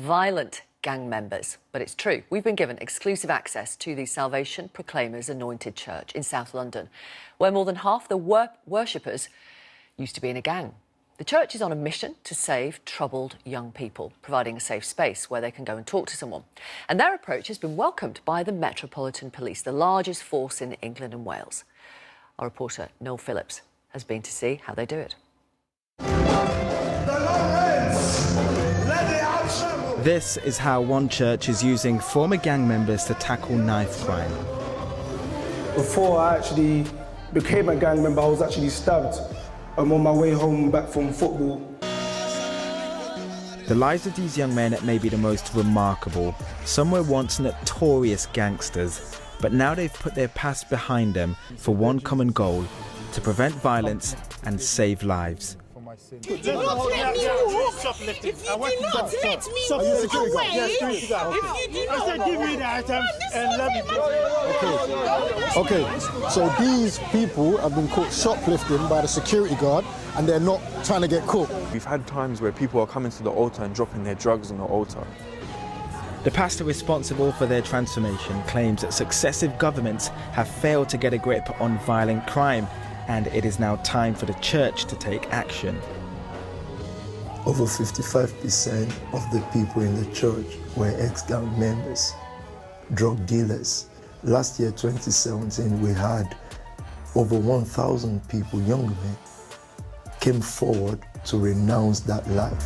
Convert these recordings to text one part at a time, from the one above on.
violent gang members. But it's true, we've been given exclusive access to the Salvation Proclaimers Anointed Church in South London, where more than half the worshippers used to be in a gang. The church is on a mission to save troubled young people, providing a safe space where they can go and talk to someone. And their approach has been welcomed by the Metropolitan Police, the largest force in England and Wales. Our reporter, Noel Phillips, has been to see how they do it. This is how one church is using former gang members to tackle knife crime. Before I actually became a gang member, I was actually stabbed. I'm on my way home back from football. The lives of these young men may be the most remarkable. Some were once notorious gangsters, but now they've put their past behind them for one common goal: to prevent violence and save lives. Do not let me walk. If you do not let me move away, if you do not give me the items and let me go. Okay, so these people have been caught shoplifting by the security guard and they're not trying to get caught. We've had times where people are coming to the altar and dropping their drugs on the altar. The pastor responsible for their transformation claims that successive governments have failed to get a grip on violent crime, and it is now time for the church to take action. Over 55% of the people in the church were ex-gang members, drug dealers. Last year, 2017, we had over 1,000 people, young men, came forward to renounce that life.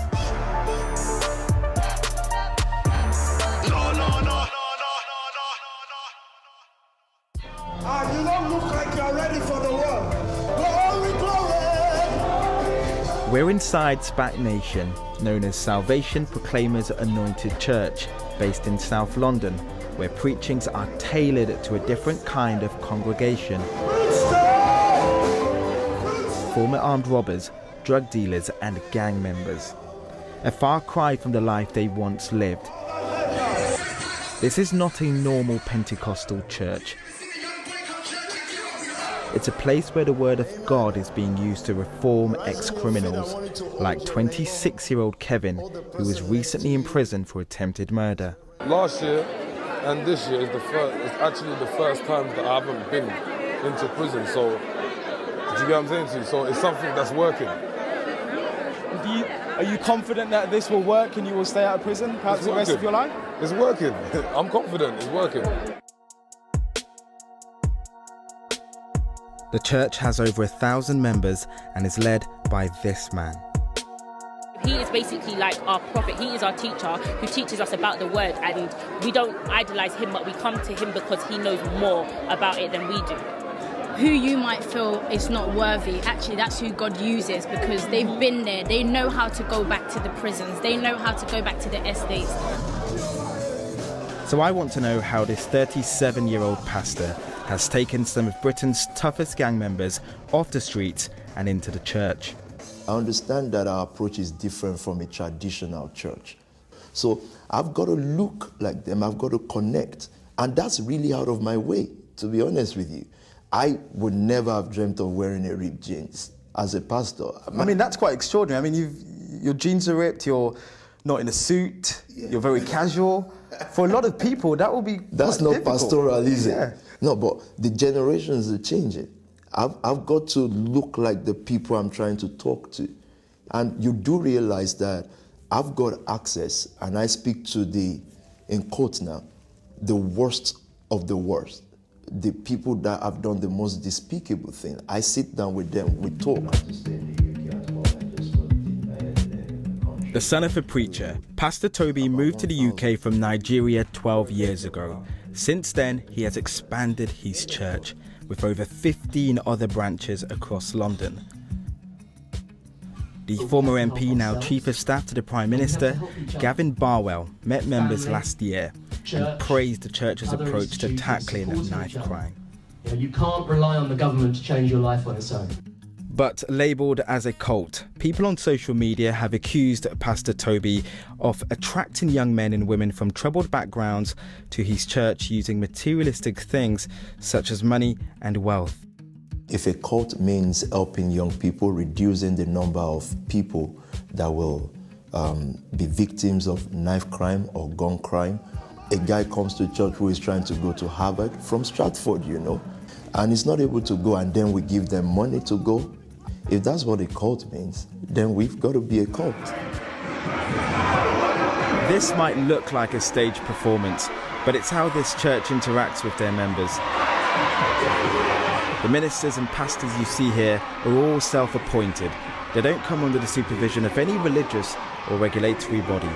You don't look like you're ready for the war. Glory, glory! We're inside SPAC Nation, known as Salvation Proclaimers Anointed Church, based in South London, where preachings are tailored to a different kind of congregation. Former armed robbers, drug dealers and gang members. A far cry from the life they once lived. This is not a normal Pentecostal church. It's a place where the word of God is being used to reform ex-criminals, like 26-year-old Kevin, who was recently imprisoned for attempted murder. Last year and this year is it's actually the first time that I haven't been into prison, so do you get what I'm saying to you? So it's something that's working. Are you confident that this will work and you will stay out of prison perhaps the rest of your life? It's working. I'm confident it's working. The church has over 1,000 members and is led by this man. He is basically like our prophet. He is our teacher who teaches us about the word, and we don't idolize him, but we come to him because he knows more about it than we do. Who you might feel is not worthy, actually that's who God uses, because they've been there. They know how to go back to the prisons. They know how to go back to the estates. So I want to know how this 37-year-old pastor has taken some of Britain's toughest gang members off the streets and into the church. I understand that our approach is different from a traditional church. So I've got to look like them, I've got to connect. And that's really out of my way, to be honest with you. I would never have dreamt of wearing a ripped jeans as a pastor. I mean, that's quite extraordinary. I mean, your jeans are ripped, you're not in a suit, you're very casual. For a lot of people, that will be That's not difficult. pastoral, is it? Yeah. No, but the generations are changing. I've got to look like the people I'm trying to talk to. And you do realize that I've got access, and I speak to in quotes now, the worst of the worst. The people that have done the most despicable thing. I sit down with them, we talk. The son of a preacher, Pastor Toby moved to the UK from Nigeria 12 years ago. Since then, he has expanded his church with over 15 other branches across London. The former MP, now Chief of Staff to the Prime Minister, Gavin Barwell, met members last year and praised the church's approach to tackling knife crime. You can't rely on the government to change your life on its own. But labelled as a cult, people on social media have accused Pastor Toby of attracting young men and women from troubled backgrounds to his church using materialistic things such as money and wealth. If a cult means helping young people, reducing the number of people that will be victims of knife crime or gun crime. A guy comes to church who is trying to go to Harvard from Stratford, you know, and he's not able to go, and then we give them money to go. If that's what a cult means, then we've got to be a cult. This might look like a stage performance, but it's how this church interacts with their members. The ministers and pastors you see here are all self-appointed. They don't come under the supervision of any religious or regulatory body.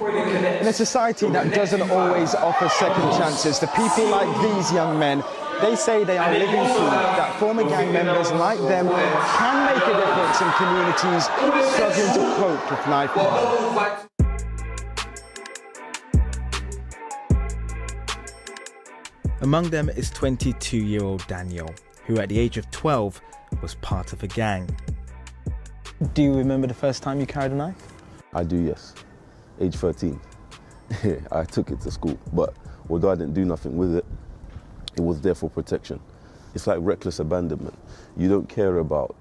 In a society that doesn't always offer second chances, the people like these young men, they say they are living proof that former gang members like them can make a difference in communities struggling to cope with knife crime. Among them is 22-year-old Daniel, who at the age of 12 was part of a gang. Do you remember the first time you carried a knife? I do, yes. Age 13. I took it to school, but although I didn't do nothing with it, it was there for protection. It's like reckless abandonment. You don't care about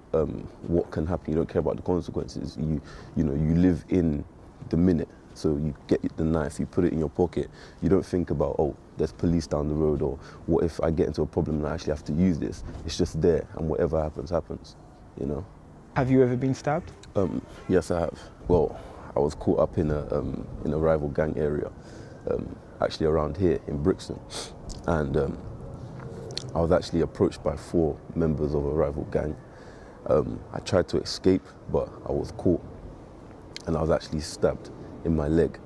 what can happen. You don't care about the consequences. You live in the minute. So you get the knife, you put it in your pocket. You don't think about, oh, there's police down the road, or what if I get into a problem and I actually have to use this? It's just there, and whatever happens, happens, you know. Have you ever been stabbed? Yes, I have. Well, I was caught up in a rival gang area, actually around here in Brixton, and I was actually approached by 4 members of a rival gang. I tried to escape, but I was caught, and I was actually stabbed in my leg.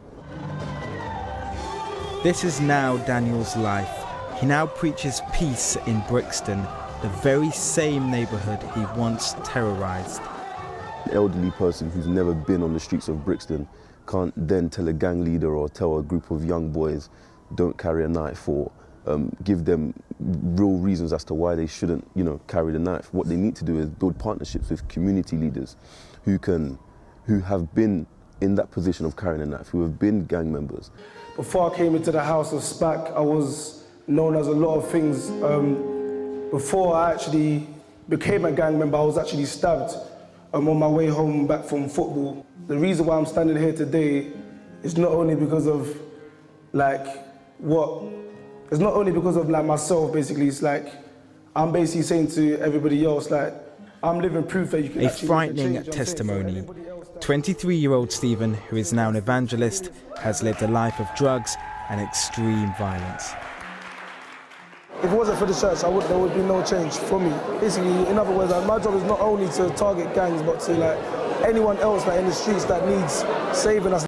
This is now Daniel's life. He now preaches peace in Brixton, the very same neighbourhood he once terrorised. An elderly person who's never been on the streets of Brixton can't then tell a gang leader or tell a group of young boys don't carry a knife, or give them real reasons as to why they shouldn't, carry the knife. What they need to do is build partnerships with community leaders who have been in that position of carrying a knife, who have been gang members. Before I came into the house of SPAC, I was known as a lot of things. Before I actually became a gang member, I was actually stabbed on my way home back from football. The reason why I'm standing here today is not only because of it's not only because of myself, basically. It's I'm basically saying to everybody else, I'm living proof that you can actually make a frightening change. testimony. 23-year-old Stephen, who is now an evangelist, has lived a life of drugs and extreme violence. If it wasn't for the church, there would be no change for me. Basically, in other words, my job is not only to target gangs, but to anyone else in the streets that needs saving.